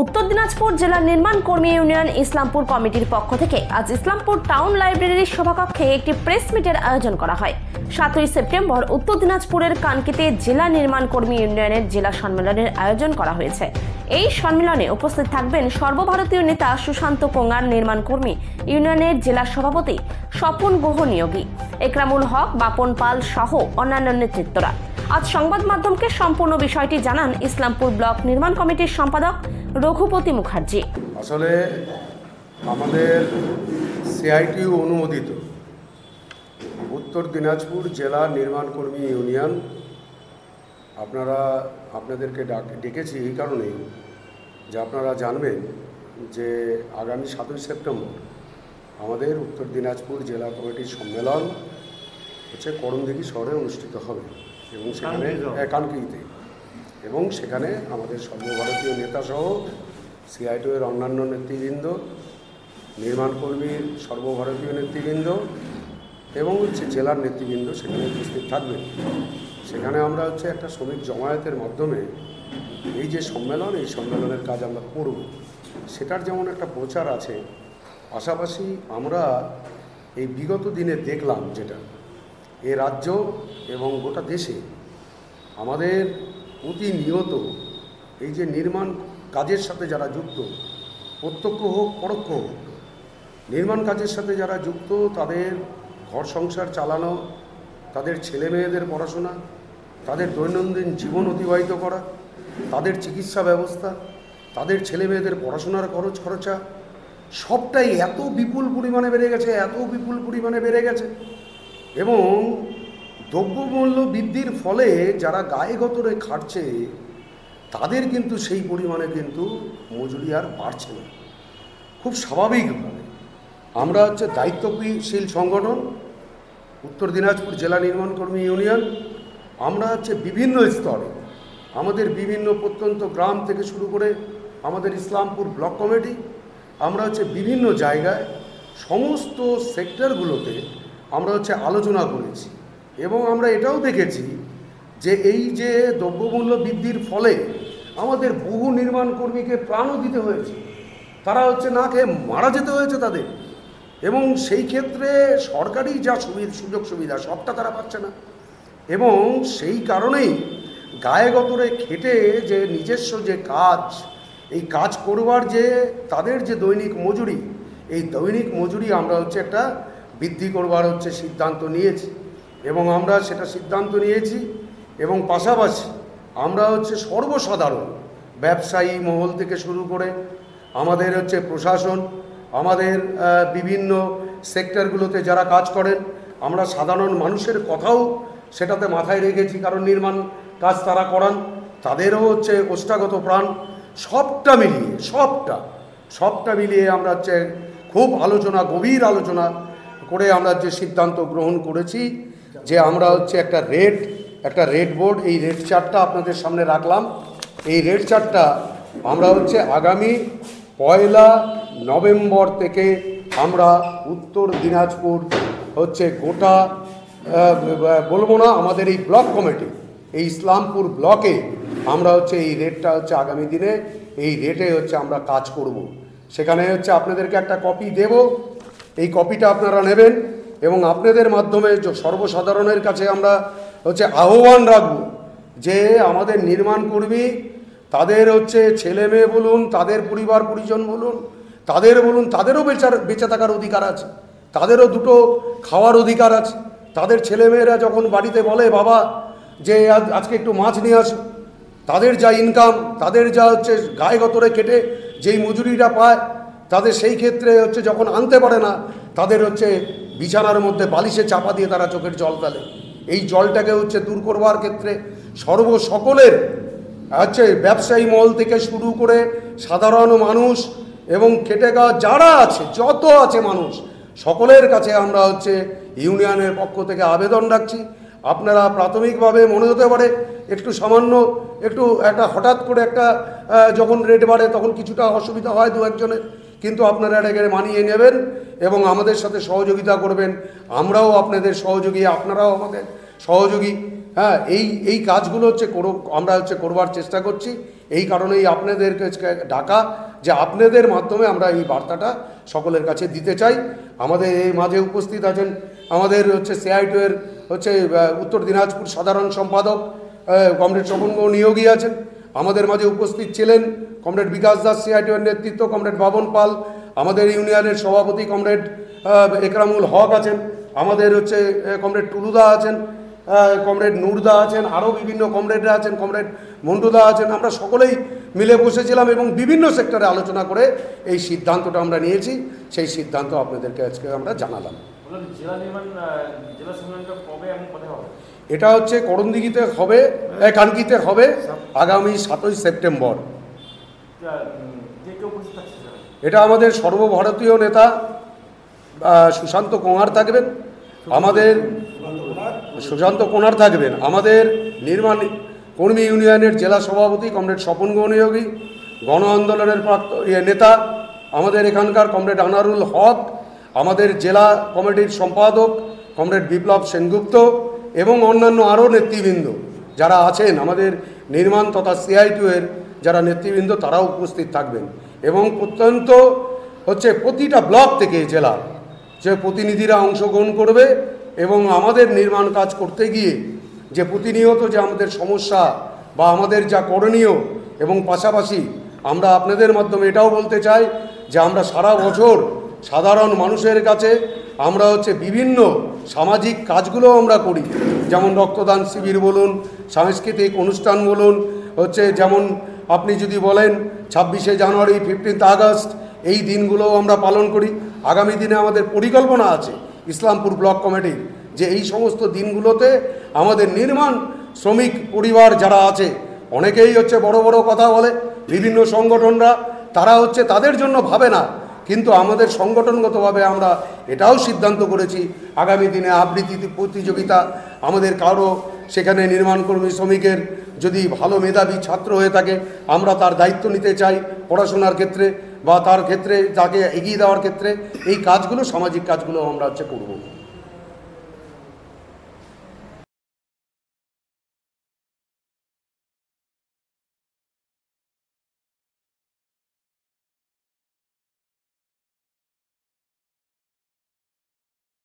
উত্তর দিনাজপুর জেলা নির্মাণ কর্মী ইউনিয়ন ইসলামপুর কমিটির পক্ষ থেকে আজ ইসলামপুর টাউন লাইব্রেরির সভাকক্ষে একটি প্রেস মিটের আয়োজন করা হয়। 7ই সেপ্টেম্বর উত্তর দিনাজপুরের কানকিতে জেলা নির্মাণ কর্মী ইউনিয়নের জেলা সম্মেলনের আয়োজন করা হয়েছে। এই সম্মেলনে উপস্থিত থাকবেন সর্বভারতীয় নেতা সুশান্ত কোঙ্গার, নির্মাণ কর্মী ইউনিয়নের জেলা সভাপতি স্বপন গুহ নিয়োগী, একরামুল হক, বাপন পাল সহ অন্যান্য নেতৃত্বরা। আজ সংবাদ মাধ্যমকে সম্পূর্ণ বিষয়টি জানান ইসলামপুর ব্লক নির্মাণ কমিটির সম্পাদক রঘুপতি মুখার্জি। আসলে আমাদের সিআইটিউ অনুমোদিত উত্তর দিনাজপুর জেলা নির্মাণ কর্মী ইউনিয়ন আপনাদেরকে ডেকেছি এই কারণেই যে আপনারা জানবেন যে আগামী 7ই সেপ্টেম্বর আমাদের উত্তর দিনাজপুর জেলা কমিটির সম্মেলন হচ্ছে করণদিঘি শহরে অনুষ্ঠিত হবে এবং সেখানে কানকিতে, এবং সেখানে আমাদের সর্বভারতীয় নেতাসহ সিআইটিউ এর অন্যান্য নেতৃবৃন্দ, নির্মাণ কর্মীর সর্বভারতীয় নেতৃবৃন্দ এবং জেলার নেতৃবৃন্দ সেখানে উপস্থিত থাকবেন। সেখানে আমরা একটা শ্রমিক জমায়েতের মাধ্যমে এই যে সম্মেলন, এই সম্মেলনের কাজ আমরা করব, সেটার যেমন একটা প্রচার আছে, পাশাপাশি আমরা এই বিগত দিনে দেখলাম যেটা এ রাজ্য এবং গোটা দেশে আমাদের প্রতিনিয়ত এই যে নির্মাণ কাজের সাথে যারা যুক্ত, প্রত্যক্ষ হোক পরোক্ষ হোক, নির্মাণ কাজের সাথে যারা যুক্ত তাদের ঘর সংসার চালানো, তাদের ছেলে মেয়েদের পড়াশোনা, তাদের দৈনন্দিন জীবন অতিবাহিত করা, তাদের চিকিৎসা ব্যবস্থা, তাদের ছেলে মেয়েদের পড়াশোনার খরচা সবটাই এত বিপুল পরিমাণে বেড়ে গেছে এবং দ্রব্যমূল্য বৃদ্ধির ফলে যারা গায়ে গতরে খাটছে তাদের কিন্তু সেই পরিমাণে কিন্তু মজুরি আর বাড়ছে না। খুব স্বাভাবিকভাবে আমরা দায়িত্বশীল সংগঠন উত্তর দিনাজপুর জেলা নির্মাণ কর্মী ইউনিয়ন, আমরা বিভিন্ন স্তরে আমাদের বিভিন্ন প্রত্যন্ত গ্রাম থেকে শুরু করে আমাদের ইসলামপুর ব্লক কমিটি, আমরা বিভিন্ন জায়গায় সমস্ত সেক্টরগুলোতে আমরা আলোচনা করেছি এবং আমরা এটাও দেখেছি যে এই যে দ্রব্যমূল্য বৃদ্ধির ফলে আমাদের বহু নির্মাণ কর্মীকে প্রাণও দিতে হয়েছে, তারা না খেয়ে মারা যেতে হয়েছে তাদের, এবং সেই ক্ষেত্রে সরকারি যা সুযোগ সুবিধা সবটা তারা পাচ্ছে না, এবং সেই কারণেই গায়ে গতরে খেটে যে নিজস্ব যে কাজ, এই কাজ করবার যে তাদের যে দৈনিক মজুরি, এই দৈনিক মজুরি আমরা একটা বৃদ্ধি করবার সিদ্ধান্ত নিয়েছি এবং আমরা সেটা সিদ্ধান্ত নিয়েছি এবং পাশাপাশি আমরা সর্বসাধারণ ব্যবসায়ী মহল থেকে শুরু করে আমাদের প্রশাসন, আমাদের বিভিন্ন সেক্টরগুলোতে যারা কাজ করেন, আমরা সাধারণ মানুষের কথাও সেটাতে মাথায় রেখেছি, কারণ নির্মাণ কাজ তারা করান, তাদেরও ওষ্ঠাগত প্রাণ, সবটা মিলিয়ে আমরা খুব গভীর আলোচনা করে আমরা যে সিদ্ধান্ত গ্রহণ করেছি যে আমরা একটা রেড বোর্ড, এই রেড চার্টটা আপনাদের সামনে রাখলাম। এই রেড চার্টটা আমরা আগামী 1 নভেম্বর থেকে আমরা উত্তর দিনাজপুর গোটা বলবো না, আমাদের এই ব্লক কমিটি, এই ইসলামপুর ব্লকে আমরা এই রেটটা আগামী দিনে এই রেটে আমরা কাজ করব। সেখানে আপনাদেরকে একটা কপি দেব, এই কপিটা আপনারা নেবেন এবং আপনাদের মাধ্যমে সর্বসাধারণের কাছে আমরা আহ্বান রাখব যে আমাদের নির্মাণ কর্মী, তাদের ছেলে মেয়ে বলুন, তাদের পরিবার পরিজন বলুন, তাদেরও বেঁচে থাকার অধিকার আছে, তাদেরও দুটো খাওয়ার অধিকার আছে। তাদের ছেলেমেয়েরা যখন বাড়িতে বলে বাবা যে আজকে একটু মাছ নিয়ে আসো, তাদের যা ইনকাম, তাদের যা গায়ে গতরে কেটে যেই মজুরিটা পায়, তাদের সেই ক্ষেত্রে যখন আনতে পারে না, তাদের বিছানার মধ্যে বালিশে চাপা দিয়ে তারা চোখের জল ফেলে। এই জলটাকে দূর করবার ক্ষেত্রে সকলের ব্যবসায়ী মহল থেকে শুরু করে সাধারণ মানুষ এবং খেটে খাওয়া যারা আছে, যত আছে মানুষ, সকলের কাছে আমরা ইউনিয়নের পক্ষ থেকে আবেদন রাখছি। আপনারা প্রাথমিকভাবে মনে হতে পারে একটু হঠাৎ করে যখন রেট বাড়ে তখন কিছুটা অসুবিধা হয় দু একজনের, কিন্তু আপনারা এটাকে মানিয়ে নেবেন এবং আমাদের সাথে সহযোগিতা করবেন। আমরাও আপনাদের সহযোগী, আপনারাও আমাদের সহযোগী। হ্যাঁ, এই কাজগুলো হচ্ছে আমরা করবার চেষ্টা করছি। এই কারণেই আপনাদেরকে ডাকা, যে আপনাদের মাধ্যমে আমরা এই বার্তাটা সকলের কাছে দিতে চাই। আমাদের এই মাঝে উপস্থিত আছেন আমাদের CI2 এর উত্তর দিনাজপুর সাধারণ সম্পাদক কমরেড স্বপন নিয়োগী আছেন। আমাদের মাঝে উপস্থিত ছিলেন কমরেড বিকাশ দাস CI2 এর নেতৃত্ব, কমরেড বাবন পাল, আমাদের ইউনিয়নের সভাপতি কমরেড একরামুল হক আছেন, আমাদের কমরেড টুলুদা আছেন, কমরেড নুরদা আছেন, আরও বিভিন্ন কমরেডরা আছেন, কমরেড মন্টুদা আছেন। আমরা সকলেই মিলে বসেছিলাম এবং বিভিন্ন সেক্টরে আলোচনা করে এই সিদ্ধান্তটা আমরা নিয়েছি। সেই সিদ্ধান্ত আপনাদেরকে আজকে আমরা জানালাম। এটা করণদিঘিতে হবে, কানকিতে হবে আগামী 7ই সেপ্টেম্বর। এটা আমাদের সর্বভারতীয় নেতা সুশান্ত কোঙার থাকবেন, আমাদের নির্মাণ কর্মী ইউনিয়নের জেলা সভাপতি কমরেড স্বপন নিয়োগী, গণ আন্দোলনের নেতা আমাদের এখানকার কমরেড আনারুল হক, আমাদের জেলা কমিটির সম্পাদক কমরেড বিপ্লব সেনগুপ্ত এবং অন্যান্য আরও নেতৃবৃন্দ যারা আছেন, আমাদের নির্মাণ তথা CI2 এর যারা নেতৃবৃন্দ তারাও উপস্থিত থাকবেন। এবং প্রত্যন্ত প্রতিটা ব্লক থেকে জেলার যে প্রতিনিধিরা অংশগ্রহণ করবে এবং আমাদের নির্মাণ কাজ করতে গিয়ে যে প্রতিনিয়ত যে আমাদের সমস্যা বা আমাদের যা করণীয়, এবং পাশাপাশি আমরা আপনাদের মাধ্যমে এটাও বলতে চাই যে আমরা সারা বছর সাধারণ মানুষের কাছে আমরা বিভিন্ন সামাজিক কাজগুলো আমরা করি, যেমন রক্তদান শিবির বলুন, সাংস্কৃতিক অনুষ্ঠান বলুন, যেমন আপনি যদি বলেন 26শে জানুয়ারি, 15th আগস্ট, এই দিনগুলোও আমরা পালন করি। আগামী দিনে আমাদের পরিকল্পনা আছে ইসলামপুর ব্লক কমিটির যে এই সমস্ত দিনগুলোতে আমাদের নির্মাণ শ্রমিক পরিবার যারা আছে, অনেকেই বড় বড় কথা বলে, বিভিন্ন সংগঠনরা তারা তাদের জন্য ভাবে না, কিন্তু আমাদের সংগঠনগতভাবে আমরা এটাও সিদ্ধান্ত করেছি আগামী দিনে আবৃত্তি প্রতিযোগিতা, আমাদের কারো সেখানে নির্মাণকর্মী শ্রমিকের যদি ভালো মেধাবী ছাত্র হয়ে থাকে আমরা তার দায়িত্ব নিতে চাই পড়াশোনার ক্ষেত্রে বা তার ক্ষেত্রে তাকে এগিয়ে দেওয়ার ক্ষেত্রে। এই কাজগুলো, সামাজিক কাজগুলো আমরা করব।